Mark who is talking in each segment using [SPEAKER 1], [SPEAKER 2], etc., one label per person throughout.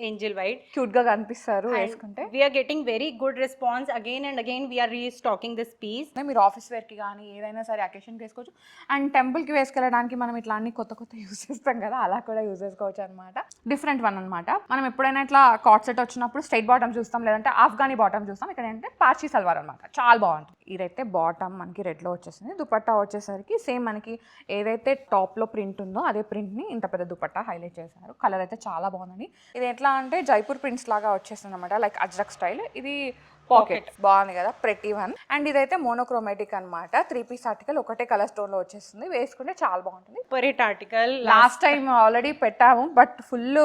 [SPEAKER 1] angel white.
[SPEAKER 2] Cute గా కనిపిస్తారు
[SPEAKER 1] And
[SPEAKER 2] వేసుకుంటే.
[SPEAKER 1] we are getting very good response. Again and again we are restocking this piece.
[SPEAKER 2] మీరు office వేర్కి కానీ ఏదైనా సరే అకేషన్కి వేసుకోవచ్చు. అండ్ టెంపుల్కి వేసుకెళ్ళడానికి మనం ఇట్లా అన్ని కొత్త కొత్త యూస్ చేస్తాం కదా, అలా కూడా యూజ్ చేసుకోవచ్చు అనమాట. డిఫరెంట్ వన్ అనమాట. మనం ఎప్పుడైనా ఇట్లా కాట్ సెట్ వచ్చినప్పుడు స్ట్రైట్ బాటమ్ చూస్తాం, లేదంటే ఆఫ్ఘనీ బాటమ్ చూస్తాం. ఇక్కడ ఏంటంటే పార్చీ సల్వార్ అనమాట, చాలా బాగుంటుంది. ఇదైతే బాటమ్ మనకి రెడ్లో వచ్చేసింది. దుపట్టా వచ్చేసరికి సేమ్ మనకి ఏదైతే టాప్లో ప్రింట్ ఉందో అదే ప్రింట్ని ఇంత పెద్ద దుపట్టా హైలైట్ చేశారు. కలర్ అయితే చాలా బాగుందండి. ఇది ఎట్లా అంటే జైపూర్ ప్రింట్స్ లాగా వచ్చేస్తుంది అనమాట, లైక్ అజ్రక్ స్టైల్. ఇది పాకెట్ బాగుంది కదా, ప్రెటీ వన్. అండ్ ఇదైతే మోనోక్రోమాటిక్ అనమాట, 3 పీస్ ఆర్టికల్ ఒకటే కలర్ స్టోన్ లో వచ్చేస్తుంది. వేసుకుంటే చాలా బాగుంటుంది.
[SPEAKER 1] Parrot article.
[SPEAKER 2] Last time already పెట్టాము, బట్ ఫుల్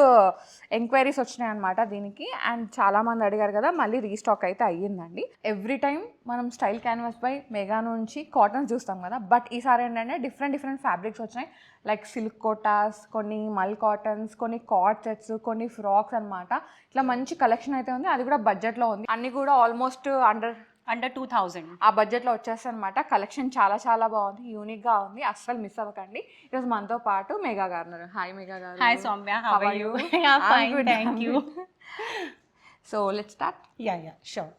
[SPEAKER 2] ఎంక్వైరీస్ వచ్చినాయి అనమాట దీనికి. అండ్ చాలా మంది అడిగారు కదా, మళ్ళీ రీస్టాక్ అయితే అయ్యిందండి. ఎవ్రీ టైం మనం స్టైల్ క్యాన్వాస్ బై మెగా నుంచి కాటన్స్ చూస్తాం కదా, బట్ ఈసారి ఏంటంటే డిఫరెంట్ ఫ్యాబ్రిక్స్ వచ్చినాయి. లైక్ సిల్క్ కోటాస్, కొన్ని మల్ కాటన్స్, కొన్ని కార్డ్ సెట్స్, కొన్ని ఫ్రాక్స్ అనమాట. ఇట్లా మంచి కలెక్షన్ అయితే ఉంది. అది కూడా బడ్జెట్లో ఉంది. అన్ని కూడా ఆల్మోస్ట్
[SPEAKER 1] under 2000
[SPEAKER 2] ఆ బడ్జెట్లో వచ్చేస్తాయి అనమాట. కలెక్షన్ చాలా చాలా బాగుంది, యూనిక్గా ఉంది. అస్సలు మిస్ అవ్వకండి. ఈరోజు మనతో పాటు మెగా గారు ఉన్నారు. హాయ్ మెగా గారు.
[SPEAKER 1] Hi Soumya, how are you? Yeah, fine, thank you.
[SPEAKER 2] So let's start.
[SPEAKER 1] Yeah, sure.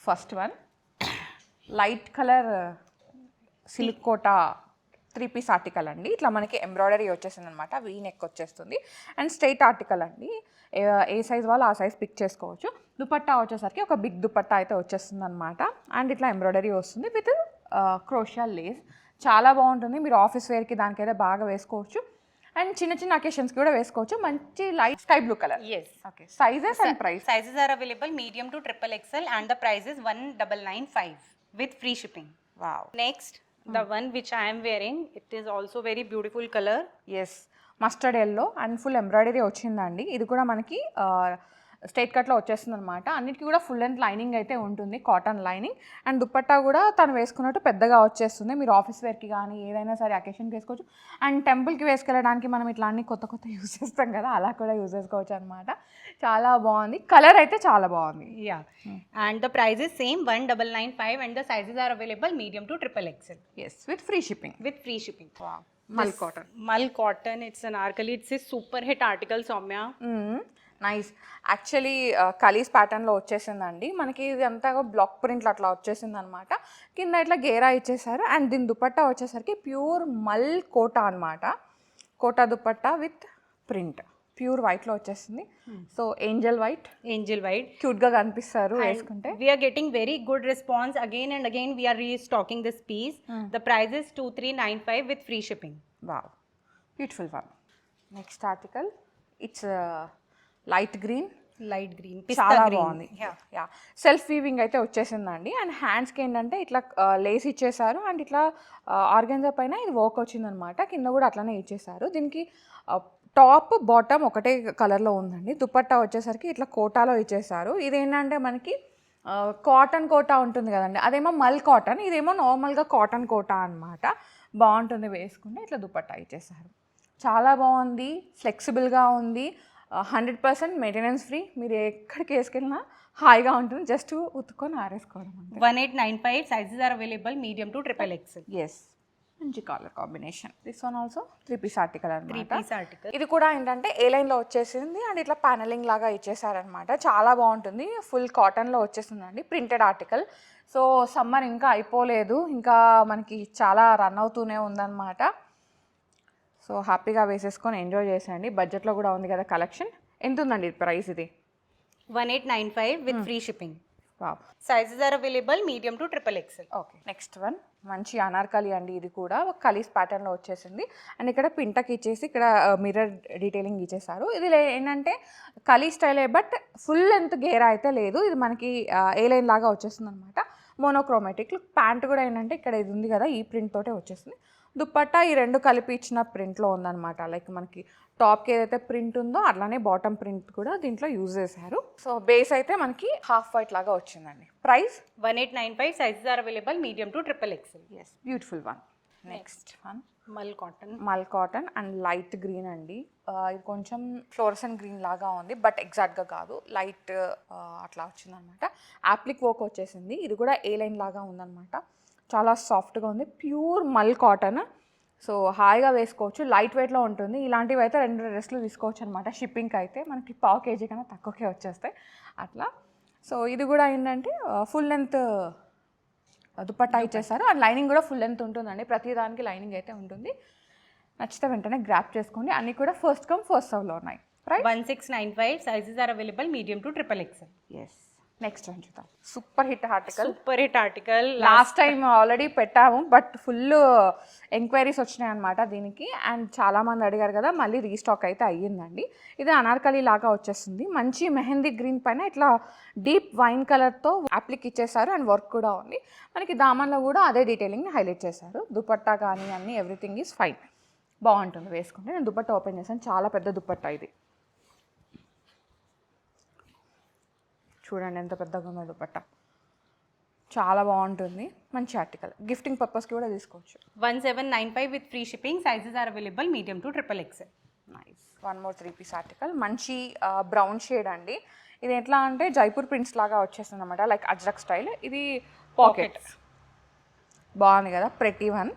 [SPEAKER 2] First one light colour silk Kota 3 piece article అండి. ఇట్లా మనకి ఎంబ్రాయిడరీ వచ్చేసింది అనమాట, వీ నెక్ వచ్చేస్తుంది. అండ్ స్ట్రైట్ ఆర్టికల్ అండి, ఏ సైజ్ వాళ్ళు ఆ సైజ్ పిక్ చేసుకోవచ్చు. దుపట్టా వచ్చేసరికి ఒక బిగ్ దుపట్టా అయితే వచ్చేస్తుంది అనమాట. అండ్ ఇట్లా ఎంబ్రాయిడరీ వస్తుంది విత్ క్రోషియా లేస్. చాలా బాగుంటుంది. మీరు ఆఫీస్ వేర్కి దానికైతే బాగా వేసుకోవచ్చు. అండ్ చిన్న అకేషన్స్కి కూడా వేసుకోవచ్చు. మంచి light sky blue colour.
[SPEAKER 1] Yes.
[SPEAKER 2] Okay, sizes and price.
[SPEAKER 1] Sizes are available medium to triple XL and the price is 1995 with free shipping.
[SPEAKER 2] Wow.
[SPEAKER 1] Next, the one which I am wearing, it is also very beautiful color.
[SPEAKER 2] Yes, mustard yellow and full embroidery వచ్చిందండి. ఇది కూడా మనకి straight కట్లో వచ్చేస్తుంది అనమాట. అన్నిటికీ కూడా full length lining అయితే ఉంటుంది, కాటన్ లైనింగ్. అండ్ దుపట్టా కూడా తను వేసుకున్నట్టు పెద్దగా వచ్చేస్తుంది. మీరు ఆఫీస్ వేర్కి కానీ ఏదైనా సరే అకేషన్కి వేసుకోవచ్చు. అండ్ టెంపుల్కి వేసుకెళ్ళడానికి మనం ఇట్లా అన్ని కొత్త యూజ్ చేస్తాం కదా, అలా కూడా యూజ్ చేసుకోవచ్చు అనమాట. చాలా బాగుంది. కలర్ అయితే చాలా బాగుంది.
[SPEAKER 1] Yeah. And the price is same 1995 and the sizes are available medium to triple XL
[SPEAKER 2] yes, with free shipping.
[SPEAKER 1] with free shipping.
[SPEAKER 2] Wow. Mull cotton.
[SPEAKER 1] Mull cotton, it's an arcali, it's a super hit article, Soumya.
[SPEAKER 2] Nice. Actually కలీస్ ప్యాటర్న్లో వచ్చేసిందండి. మనకి ఇది అంతా black ప్రింట్లు అట్లా వచ్చేసింది అనమాట. కింద ఇట్లా గేరా ఇచ్చేసారు. అండ్ దీని దుపట్టా వచ్చేసరికి ప్యూర్ మల్ కోటా అనమాట. Kota dupatta with print, pure వైట్లో వచ్చేసింది. So angel white,
[SPEAKER 1] Angel white.
[SPEAKER 2] క్యూట్గా కనిపిస్తారు వేసుకుంటే.
[SPEAKER 1] We are getting very good response. Again and again we are restocking this piece. The price is 2395 with free shipping.
[SPEAKER 2] Wow, beautiful one. Next article, it's light green.
[SPEAKER 1] Light green,
[SPEAKER 2] చాలా
[SPEAKER 1] pista green.
[SPEAKER 2] బాగుంది. Yeah, self weaving అయితే వచ్చేసిందండి. And హ్యాండ్స్కి ఏంటంటే ఇట్లా Lay's ఇచ్చేసారు. And ఇట్లా organza పైన ఇది వర్క్ వచ్చిందనమాట. కింద కూడా అట్లనే ఇచ్చేసారు. దీనికి టాప్ బాటమ్ ఒకటే కలర్లో ఉందండి. దుపట్టా వచ్చేసరికి ఇట్లా కోటాలో ఇచ్చేసారు. ఇదేంటంటే మనకి కాటన్ కోటా ఉంటుంది కదండి, అదేమో మల్ కాటన్, ఇదేమో నార్మల్గా కాటన్ కోటా అనమాట. బాగుంటుంది వేసుకుంటే. ఇట్లా దుపట్టా ఇచ్చేసారు. చాలా బాగుంది, ఫ్లెక్సిబుల్గా ఉంది. 100% మెయింటెనెన్స్ ఫ్రీ. మీరు ఎక్కడికి వేసుకెళ్ళినా హాయిగా ఉంటుంది. జస్ట్ ఉతుక్కొని ఆరేసుకోవడం అంతే.
[SPEAKER 1] 1895, sizes are available medium to triple XL.
[SPEAKER 2] Yes, మంచి colour combination. This one also 3 piece article
[SPEAKER 1] 3
[SPEAKER 2] అనమాట.
[SPEAKER 1] piece article.
[SPEAKER 2] ఇది కూడా ఏంటంటే ఏ లైన్లో వచ్చేసింది. అండ్ ఇట్లా ప్యానలింగ్ లాగా ఇచ్చేసారనమాట. చాలా బాగుంటుంది. ఫుల్ కాటన్లో వచ్చేసిందండి, ప్రింటెడ్ ఆర్టికల్. సో సమ్మర్ ఇంకా అయిపోలేదు, ఇంకా మనకి చాలా రన్ అవుతూనే ఉందన్నమాట. సో హ్యాపీగా వేసేసుకొని ఎంజాయ్ చేసేయండి. బడ్జెట్లో కూడా ఉంది కదా కలెక్షన్. ఎంత ఉందండి ప్రైస్ ఇది?
[SPEAKER 1] 1895 with free shipping.
[SPEAKER 2] Wow.
[SPEAKER 1] Sizes are available medium to triple XL.
[SPEAKER 2] Okay, next one మంచి అనార్కలి అండి. ఇది కూడా ఒక కలీస్ ప్యాటర్న్లో వచ్చేసింది. అండ్ ఇక్కడ పింటకి ఇచ్చేసి ఇక్కడ మిర్రర్ డీటెయిలింగ్ ఇచ్చేసారు. ఇది ఏంటంటే కలీ స్టైలే, బట్ ఫుల్ లెంత్ గేరా అయితే లేదు. ఇది మనకి ఏ లైన్ లాగా వచ్చేస్తుంది అనమాట. మోనోక్రోమాటిక్. ప్యాంట్ కూడా ఏంటంటే ఇక్కడ ఇది ఉంది కదా, ఈ ప్రింట్ తోటే వచ్చేస్తుంది. దుపట్టా ఈ రెండు కలిపి ఇచ్చిన ప్రింట్లో ఉందన్నమాట. లైక్ మనకి టాప్కి ఏదైతే ప్రింట్ ఉందో అట్లానే బాటమ్ ప్రింట్ కూడా దీంట్లో యూజ్ చేశారు. సో బేస్ అయితే మనకి హాఫ్ వైట్ లాగా వచ్చిందండి. Price
[SPEAKER 1] 1895, sizes are available medium to triple XL.
[SPEAKER 2] Yes, beautiful one. Next one
[SPEAKER 1] Mull cotton.
[SPEAKER 2] Mull cotton and light green అండి. ఇది కొంచెం ఫ్లోరసెంట్ గ్రీన్ లాగా ఉంది, బట్ ఎగ్జాక్ట్గా కాదు, లైట్ అట్లా వచ్చిందనమాట. యాప్లిక్ వర్క్ వచ్చేసింది. ఇది కూడా ఏ లైన్ లాగా ఉందన్నమాట. చాలా సాఫ్ట్గా ఉంది. ప్యూర్ మల్ కాటన్, సో హాయిగా వేసుకోవచ్చు, లైట్ వెయిట్లో ఉంటుంది. ఇలాంటివి అయితే 2 డ్రెస్లు తీసుకోవచ్చు అనమాట. షిప్పింగ్కి అయితే మనకి పావు కేజీ కన్నా తక్కువకే వచ్చేస్తాయి అట్లా. సో ఇది కూడా ఏంటంటే ఫుల్ లెంత్ దుపట్టా ఇచ్చేసారు. అండ్ లైనింగ్ కూడా ఫుల్ లెంత్ ఉంటుందండి, ప్రతి దానికి లైనింగ్ అయితే ఉంటుంది. నచ్చితే వెంటనే గ్రాప్ చేసుకోండి. అన్నీ కూడా ఫస్ట్ కమ్ ఫస్ట్ సర్వ్లో ఉన్నాయి. Right,
[SPEAKER 1] 1695 sizes are available medium to XXL.
[SPEAKER 2] Yes. Next one చూద్దాం. Super hit article.
[SPEAKER 1] Super hit article.
[SPEAKER 2] Last time already పెట్టాము, బట్ ఫుల్ ఎంక్వైరీస్ వచ్చినాయి అనమాట దీనికి. అండ్ చాలామంది అడిగారు కదా, మళ్ళీ రీస్టాక్ అయితే అయ్యిందండి. ఇది అనార్కలి లాగా వచ్చేస్తుంది. మంచి మెహందీ గ్రీన్ పైన ఇట్లా డీప్ వైన్ కలర్తో అప్లిక్ ఇచ్చేసారు. అండ్ వర్క్ కూడా ఉంది. మనకి దామన్లో కూడా అదే డీటెయిలింగ్ని హైలైట్ చేశారు. దుపట్టా కానీ అన్నీ ఎవ్రీథింగ్ ఈజ్ ఫైన్, బాగుంటుంది వేసుకుంటే. నేను దుపట్టా ఓపెన్ చేశాను, చాలా పెద్ద దుపట్టా ఇది. చూడండి ఎంత పెద్దగా ఉందో దుపట్టా, చాలా బాగుంటుంది. మంచి ఆర్టికల్, గిఫ్టింగ్ పర్పస్కి కూడా తీసుకోవచ్చు.
[SPEAKER 1] 1795 with free shipping. Sizes are available medium to XXL.
[SPEAKER 2] Nice. 1 more 3 piece article, మంచి బ్రౌన్ షేడ్ అండి. ఇది ఎట్లా అంటే జైపూర్ ప్రింట్స్ లాగా వచ్చేస్తుంది అనమాట, లైక్ అజ్రక్ స్టైల్. ఇది పాకెట్, బాగుంది కదా, ప్రెటీ వన్.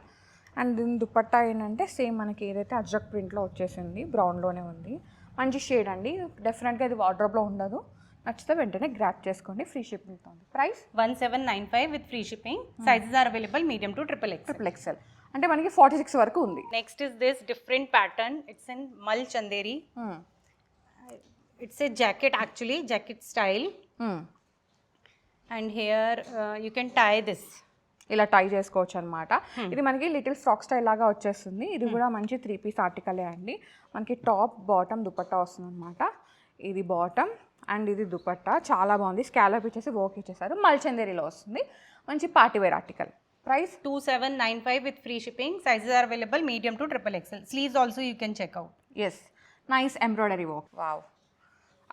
[SPEAKER 2] అండ్ దీని దుపట్టా ఏంటంటే సేమ్ మనకి ఏదైతే అజ్రక్ ప్రింట్లో వచ్చేసింది, బ్రౌన్లోనే ఉంది. మంచి షేడ్ అండి, డెఫినెట్గా ఇది వార్డ్రోబ్లో ఉండదు. నచ్చితే వెంటనే గ్రాప్ చేసుకోండి, ఫ్రీ షిప్పింగ్తో ఉంది. Price
[SPEAKER 1] 1795 with free shipping. Sizes are available medium to XXL.
[SPEAKER 2] XXL అంటే మనకి 46 వరకు ఉంది.
[SPEAKER 1] Next is this different pattern. It's in Mal Chanderi. It's a jacket actually, jacket style. And here you can tie this.
[SPEAKER 2] ఇలా టై చేసుకోవచ్చు అనమాట. ఇది మనకి little frock style లాగా వచ్చేస్తుంది. ఇది కూడా మంచి 3 piece ఆర్టికలే అండి. మనకి టాప్ బాటమ్ దుపట్టా వస్తుంది అనమాట. ఇది బాటమ్ అండ్ ఇది దుపట్టా, చాలా బాగుంది. స్కాలప్ ఇచ్చేసి వర్క్ ఇచ్చేసారు. మల్చందేరిలో వస్తుంది. మంచి party wear article. Price
[SPEAKER 1] 2795 with free shipping. Sizes are available medium to XXL. Sleeves also you can check out.
[SPEAKER 2] Yes, nice embroidery work. Wow,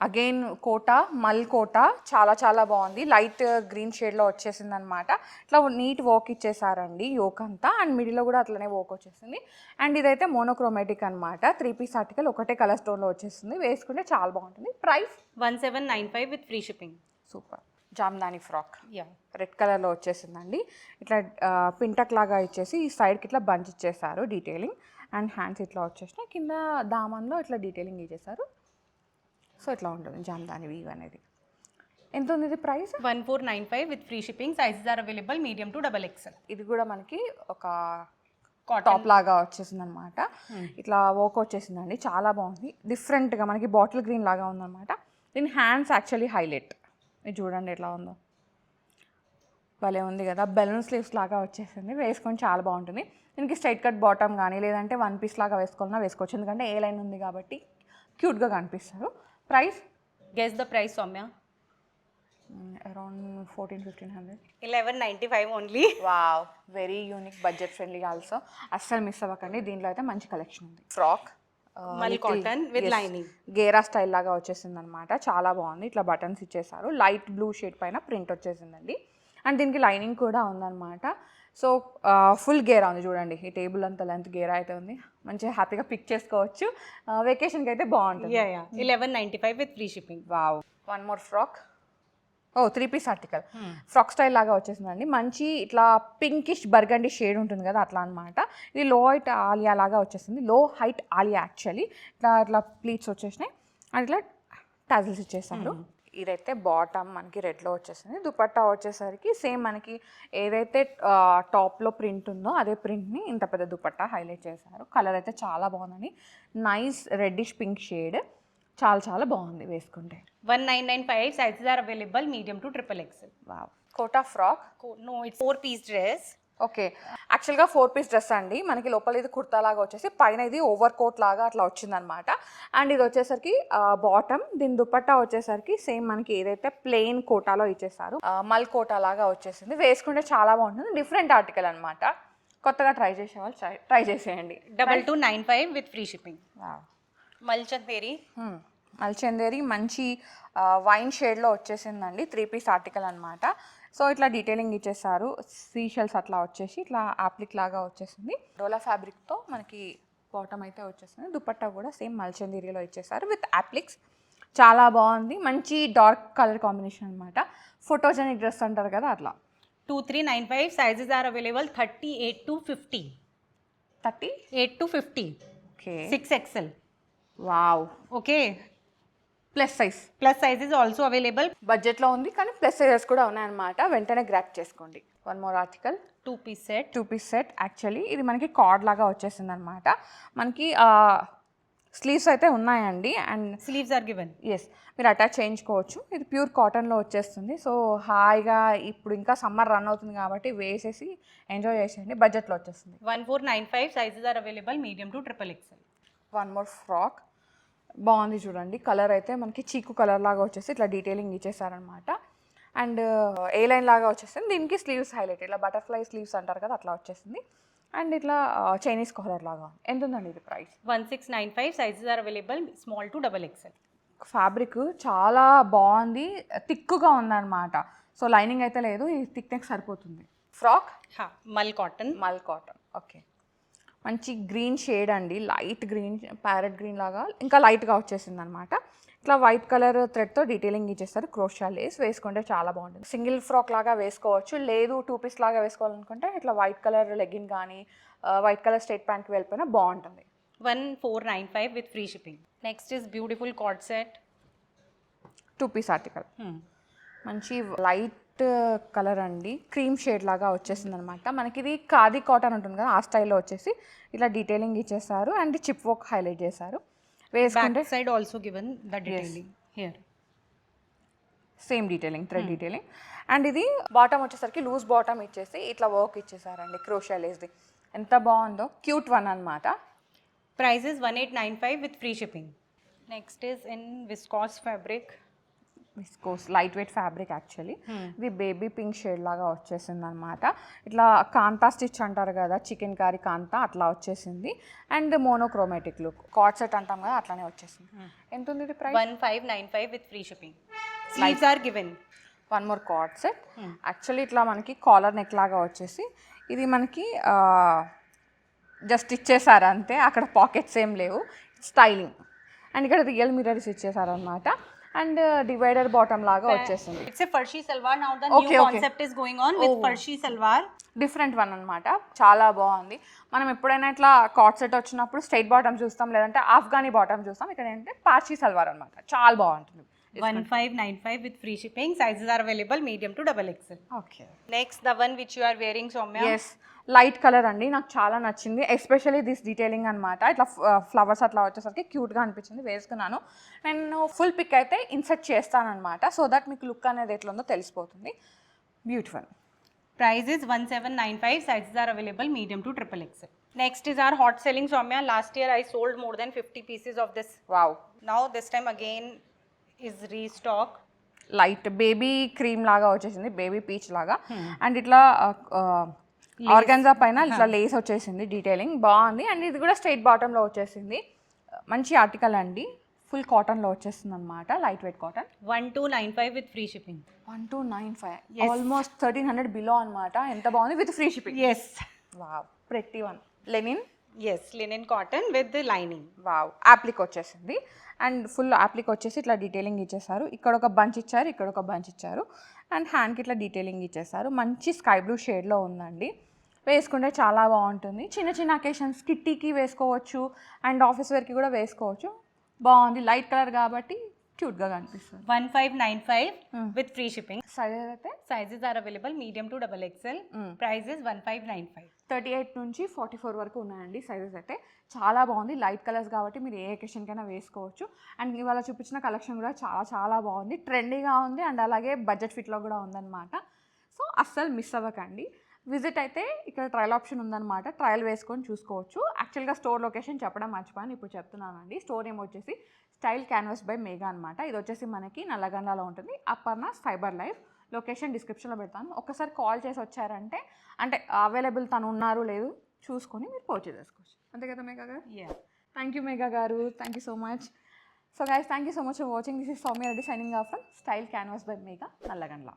[SPEAKER 2] again Kota, mull Kota, చాలా చాలా బాగుంది. లైట్ గ్రీన్ షేడ్లో వచ్చేసింది అనమాట. ఇట్లా నీట్ వర్క్ ఇచ్చేసారండి యోక్ అంతా. And మిడిల్లో కూడా అట్లనే వర్క్ వచ్చేసింది. అండ్ ఇదైతే మోనోక్రోమాటిక్ అనమాట. 3 piece ఆర్టికల్, ఒకటే కలర్ స్టోన్లో వచ్చేస్తుంది. వేసుకుంటే చాలా బాగుంటుంది. Price
[SPEAKER 1] 1795 with free shipping.
[SPEAKER 2] Super. Jamdani frock,
[SPEAKER 1] Yeah.
[SPEAKER 2] Red కలర్లో వచ్చేసిందండి. ఇట్లా పింటక్ లాగా ఇచ్చేసి ఈ సైడ్కి ఇట్లా బంచ్ ఇచ్చేసారు డీటెయిలింగ్. అండ్ హ్యాండ్స్ ఇట్లా వచ్చేసినాయి. కింద దామన్లో ఇట్లా డీటెయిలింగ్ ఇచ్చేసారు. సో ఇట్లా ఉంటుంది జామ్దాని వీవ్ అనేది. ఎంత ఉంది ఇది price?
[SPEAKER 1] 1495 with free shipping. Sizes are available medium to XXL.
[SPEAKER 2] ఇది కూడా మనకి ఒక
[SPEAKER 1] Cotton.
[SPEAKER 2] టాప్ లాగా వచ్చేసింది అనమాట. ఇట్లా వర్క్ వచ్చేసిందండి, చాలా బాగుంది. డిఫరెంట్గా మనకి బాటిల్ గ్రీన్ లాగా ఉందన్నమాట. దీని హ్యాండ్స్ యాక్చువల్లీ హైలైట్. ఇది చూడండి ఎట్లా ఉందో, భలే ఉంది కదా. బెలూన్ స్లీవ్స్ లాగా వచ్చేసింది, వేసుకొని చాలా బాగుంటుంది. దీనికి స్ట్రైట్ కట్ బాటమ్ కానీ లేదంటే 1 piece లాగా వేసుకోవాలన్నా వేసుకోవచ్చు, ఎందుకంటే ఏ లైన్ ఉంది కాబట్టి క్యూట్గా కనిపిస్తారు. Price?
[SPEAKER 1] Guess the price, Soumya.
[SPEAKER 2] Around 1400-1500.
[SPEAKER 1] 1195 only.
[SPEAKER 2] Wow, very unique, budget friendly also. అస్సలు మిస్ అవ్వకండి, దీంట్లో అయితే మంచి కలెక్షన్ ఉంది. Frock
[SPEAKER 1] Mal cotton with lining.
[SPEAKER 2] గేరా స్టైల్ లాగా వచ్చేసింది అనమాట, చాలా బాగుంది. ఇట్లా బటన్స్ ఇచ్చేసారు. లైట్ బ్లూ షేడ్ పైన ప్రింట్ వచ్చేసిందండి. అండ్ దీనికి లైనింగ్ కూడా ఉందన్నమాట. సో ఫుల్ గేరా ఉంది చూడండి, ఈ టేబుల్ అంతా లెంత్ గేరా అయితే ఉంది. మంచిగా హ్యాపీగా పిక్ చేసుకోవచ్చు, వెకేషన్కి అయితే బాగుంటుంది.
[SPEAKER 1] Yeah. 1195 with free shipping.
[SPEAKER 2] Wow. 1 more frock. 3 piece article, frock style లాగా వచ్చేసిందండి. మంచి ఇట్లా పింకిష్ బర్గండి షేడ్ ఉంటుంది కదా, అట్లా అనమాట. ఇది లో హైట్ ఆలియా లాగా వచ్చేసింది. లో హైట్ ఆలియా యాక్చువల్లీ. ఇట్లా ప్లీట్స్ వచ్చేసినాయి అండ్ ఇట్లా టాజిల్స్ ఇచ్చేసారు. ఇదైతే బాటమ్ మనకి రెడ్లో వచ్చేసింది. దుపట్టా వచ్చేసరికి సేమ్ మనకి ఏదైతే టాప్లో ప్రింట్ ఉందో అదే ప్రింట్ని ఇంత పెద్ద దుపట్టా హైలైట్ చేశారు. కలర్ అయితే చాలా బాగుందండి, నైస్ రెడ్డిష్ పింక్ షేడ్, చాలా చాలా బాగుంది వేసుకుంటే.
[SPEAKER 1] 1995. Sizes are available medium to XXL.
[SPEAKER 2] Wow. Kota frock.
[SPEAKER 1] No, it's 4 piece dress.
[SPEAKER 2] Okay, యాక్చువల్గా 4 piece డ్రెస్ అండి. మనకి లోపల ఇది కుర్తా లాగా వచ్చేసి పైన ఇది ఓవర్ కోట్ లాగా అట్లా వచ్చిందనమాట. అండ్ ఇది వచ్చేసరికి బాటమ్. దీని దుపట్టా వచ్చేసరికి సేమ్ మనకి ఏదైతే ప్లెయిన్ కోటాలో ఇచ్చేసారు, మల్ కోటా లాగా వచ్చేసింది. వేసుకుంటే చాలా బాగుంటుంది, డిఫరెంట్ ఆర్టికల్ అనమాట. కొత్తగా ట్రై చేసే వాళ్ళు ట్రై చేసేయండి.
[SPEAKER 1] 2295 with free shipping. Mal Chanderi.
[SPEAKER 2] మల్చందేరి మంచి వైన్ షేడ్లో వచ్చేసిందండి. 3 piece ఆర్టికల్ అనమాట. సో ఇట్లా డీటెయిలింగ్ ఇచ్చేసారు. సీషెల్స్ అట్లా వచ్చేసి ఇట్లా ఆప్లిక్ లాగా వచ్చేసింది. డోలా ఫ్యాబ్రిక్తో మనకి బాటమ్ అయితే వచ్చేసింది. దుపట్టా కూడా సేమ్ మల్చందేరిలో ఇచ్చేసారు విత్ ఆప్లిక్స్. చాలా బాగుంది, మంచి డార్క్ కలర్ కాంబినేషన్ అనమాట. ఫోటోజెనిక్ డ్రెస్ అంటారు కదా అట్లా.
[SPEAKER 1] 2395. Sizes are available 38 to 50.
[SPEAKER 2] 30.
[SPEAKER 1] 8 to 50.
[SPEAKER 2] Okay
[SPEAKER 1] 6XL.
[SPEAKER 2] Wow.
[SPEAKER 1] Okay.
[SPEAKER 2] Plus size.
[SPEAKER 1] Plus size is also available.
[SPEAKER 2] బడ్జెట్లో ఉంది కానీ ప్లస్ సైజెస్ కూడా ఉన్నాయన్నమాట. వెంటనే గ్రాప్ చేసుకోండి. One more article
[SPEAKER 1] 2-piece set.
[SPEAKER 2] 2-piece set. Actually ఇది మనకి కార్డ్ లాగా వచ్చేసింది అనమాట. మనకి స్లీవ్స్ అయితే ఉన్నాయండి and
[SPEAKER 1] Sleeves are given.
[SPEAKER 2] Yes మీరు అటాచ్ చేయించుకోవచ్చు. ఇది ప్యూర్ కాటన్లో వచ్చేస్తుంది. సో హాయిగా ఇప్పుడు ఇంకా సమ్మర్ రన్ అవుతుంది కాబట్టి వేసేసి ఎంజాయ్ చేసేయండి. బడ్జెట్లో వచ్చేస్తుంది.
[SPEAKER 1] 1495. Sizes are available medium to XXL.
[SPEAKER 2] One more frock బాగుంది చూడండి. కలర్ అయితే మనకి చీకు కలర్ లాగా వచ్చేసి ఇట్లా డీటెయిలింగ్ ఇచ్చేసారనమాట. అండ్ ఏ లైన్ లాగా వచ్చేసింది. దీనికి స్లీవ్స్ హైలైట్ ఇట్లా బటర్ఫ్లై స్లీవ్స్ అంటారు కదా అట్లా వచ్చేసింది. అండ్ ఇట్లా చైనీస్ కాలర్ లాగా. ఎంత ఉందండి ఇది price?
[SPEAKER 1] 1695. Sizes are available small to XXL.
[SPEAKER 2] Fabric చాలా బాగుంది, థిక్గా ఉందన్నమాట. సో లైనింగ్ అయితే లేదు, ఈ థిక్నెక్ సరిపోతుంది. Frock
[SPEAKER 1] Ha, Mull cotton.
[SPEAKER 2] Mull cotton. Okay మంచి గ్రీన్ షేడ్ అండి, లైట్ గ్రీన్, ప్యారెట్ గ్రీన్ లాగా ఇంకా లైట్గా వచ్చేసింది అనమాట. ఇట్లా వైట్ కలర్ థ్రెడ్తో డీటెయిలింగ్ ఇచ్చేస్తారు. క్రోషా లేస్ వేసుకుంటే చాలా బాగుంటుంది. సింగిల్ ఫ్రాక్ లాగా వేసుకోవచ్చు, లేదు 2-piece లాగా వేసుకోవాలనుకుంటే ఇట్లా వైట్ కలర్ లెగ్గిన్ కానీ వైట్ కలర్ స్ట్రైట్ ప్యాంట్కి వెళ్ళిపోయినా బాగుంటుంది.
[SPEAKER 1] 1495 with free shipping. Next is beautiful cord set.
[SPEAKER 2] 2-piece article. మంచి లైట్ కలర్ అండి, క్రీమ్ షేడ్ లాగా వచ్చేసింది అనమాట. మనకి ఇది ఖాదీ కాటన్ ఉంటుంది కదా ఆ స్టైల్లో వచ్చేసి ఇట్లా డీటెయిలింగ్ ఇచ్చేసారు అండ్ చిప్ వర్క్ హైలైట్ చేశారు. వేసుకుంటే
[SPEAKER 1] Back side also given the detailing here.
[SPEAKER 2] Same detailing, thread detailing. And ఇది బాటమ్ వచ్చేసరికి లూజ్ బాటమ్ ఇచ్చేసి ఇట్లా వర్క్ ఇచ్చేసారండి క్రోషా లేస్ది. ఎంత బాగుందో, క్యూట్ వన్ అనమాట.
[SPEAKER 1] Price is 1895 with free shipping. Next is in viscose fabric.
[SPEAKER 2] Viscose light weight fabric actually. ఇది baby pink shade లాగా వచ్చేసింది అనమాట. ఇట్లా కాంతా స్టిచ్ అంటారు కదా, చికెన్ కర్రీ కాంతా అట్లా వచ్చేసింది. And monochromatic look, card set అంటాం కదా అట్లానే వచ్చేసింది. ఎంత ఉంది ఇది price?
[SPEAKER 1] 1595 with free shipping. Sleeves are given.
[SPEAKER 2] One more card set. Actually ఇట్లా మనకి కాలర్ నెక్ లాగా వచ్చేసి ఇది మనకి జస్ట్ ఇచ్చేసారు అంతే, అక్కడ పాకెట్స్ ఏం లేవు, స్టైలింగ్. అండ్ ఇక్కడ రియల్ మిరర్స్ ఇచ్చేసారు అనమాట. అండ్ డివైడర్ బాటమ్ లాగా వచ్చేసింది.
[SPEAKER 1] It's a Farshi salwar. Now the new concept is going on with Farshi salwar.
[SPEAKER 2] Different one అనమాట, చాలా బాగుంది. మనం ఎప్పుడైనా ఇట్లా కార్డ్ సెట్ వచ్చినప్పుడు స్ట్రైట్ బాటమ్ చూస్తాం, లేదంటే ఆఫ్ఘనీ బాటమ్ చూస్తాం. ఇక్కడ ఏంటంటే పార్షీ సల్వార్ అనమాట, చాలా బాగుంటుంది.
[SPEAKER 1] 1595 with free shipping. Sizes are available medium to XXL.
[SPEAKER 2] Okay
[SPEAKER 1] Next, the one which you are wearing, Soumya.
[SPEAKER 2] Yes light colour అండి, నాకు చాలా నచ్చింది. ఎస్పెషల్లీ దిస్ డీటెయిలింగ్ అనమాట. ఇట్లా ఫ్లవర్స్ అట్లా వచ్చేసరికి క్యూట్గా అనిపించింది, వేసుకున్నాను. నేను ఫుల్ పిక్ అయితే ఇన్సర్ట్ చేస్తానమాట, సో దట్ మీకు లుక్ అనేది ఎట్లా ఉందో తెలిసిపోతుంది. Beautiful.
[SPEAKER 1] Price is 1795. Sizes are available medium to XXL. Next is our hot selling, Soumya. Last year I sold more than 50 pieces of this.
[SPEAKER 2] Wow.
[SPEAKER 1] Now this time again is restock.
[SPEAKER 2] Light baby cream లాగా వచ్చేసింది, baby peach లాగా. And ఇట్లా organza పైన ఇట్లా Lay's వచ్చేసింది, detailing బాగుంది. And ఇది కూడా స్ట్రైట్ బాటంలో వచ్చేసింది. మంచి ఆర్టికల్ అండి, ఫుల్ కాటన్లో వచ్చేస్తుంది అనమాట, light weight cotton.
[SPEAKER 1] 1295 with free shipping.
[SPEAKER 2] 1295, almost 1300 below అనమాట. ఎంత బాగుంది, with free shipping.
[SPEAKER 1] Yes.
[SPEAKER 2] Wow, pretty one. Linen.
[SPEAKER 1] Yes, linen cotton with the lining.
[SPEAKER 2] Wow, applique వచ్చేసింది. అండ్ ఫుల్ యాప్లిక్ వచ్చేసి ఇట్లా డీటెయిలింగ్ ఇచ్చేసారు. ఇక్కడ ఒక బంచ్ ఇచ్చారు, ఇక్కడ ఒక బంచ్ ఇచ్చారు. అండ్ హ్యాండ్కి ఇట్లా డీటెయిలింగ్ ఇచ్చేసారు. మంచి స్కై బ్లూ షేడ్లో ఉందండి, వేసుకుంటే చాలా బాగుంటుంది. చిన్న చిన్న అకేషన్స్ కిట్టీకి వేసుకోవచ్చు అండ్ ఆఫీస్ వేర్కి కూడా వేసుకోవచ్చు. బాగుంది, లైట్ కలర్ కాబట్టి క్యూట్గా కనిపిస్తుంది.
[SPEAKER 1] 1595 with free shipping.
[SPEAKER 2] సైజ్ అయితే
[SPEAKER 1] Sizes are available medium to XXL. Price is 1595.
[SPEAKER 2] 38 నుంచి 44 వరకు ఉన్నాయండి సైజెస్ అయితే. చాలా బాగుంది, లైట్ కలర్స్ కాబట్టి మీరు ఏ అకేషన్కైనా వేసుకోవచ్చు. అండ్ ఇవాళ చూపించిన కలెక్షన్ కూడా చాలా చాలా బాగుంది, ట్రెండీగా ఉంది అండ్ అలాగే బడ్జెట్ ఫిట్లో కూడా ఉందన్నమాట. సో అస్సలు మిస్ అవ్వకండి. విజిట్ అయితే ఇక్కడ ట్రయల్ ఆప్షన్ ఉందన్నమాట, ట్రయల్ వేసుకొని చూసుకోవచ్చు. యాక్చువల్గా స్టోర్ లొకేషన్ చెప్పడం మర్చిపోయాను, ఇప్పుడు చెప్తున్నానండి. స్టోర్ నేమ్ వచ్చేసి స్టైల్ క్యాన్వాస్ బై మేఘా అనమాట. ఇది వచ్చేసి మనకి నల్లగండ్లలో ఉంటుంది, అపర్ణాస్ ఫైబర్ లైఫ్. లొకేషన్ డిస్క్రిప్షన్లో పెడతాను. ఒక్కసారి కాల్ చేసి వచ్చారంటే అంటే అవైలబుల్ తను ఉన్నారు లేదు చూసుకొని మీరు పర్చేజ్ చేసుకోవచ్చు. అంతే కదా మేఘా గారు? థ్యాంక్ యూ మేఘా గారు, thank you so much. So guys, thank you so much for watching. This is Soumya Reddy signing off from style canvas by Megha, Nallagandla.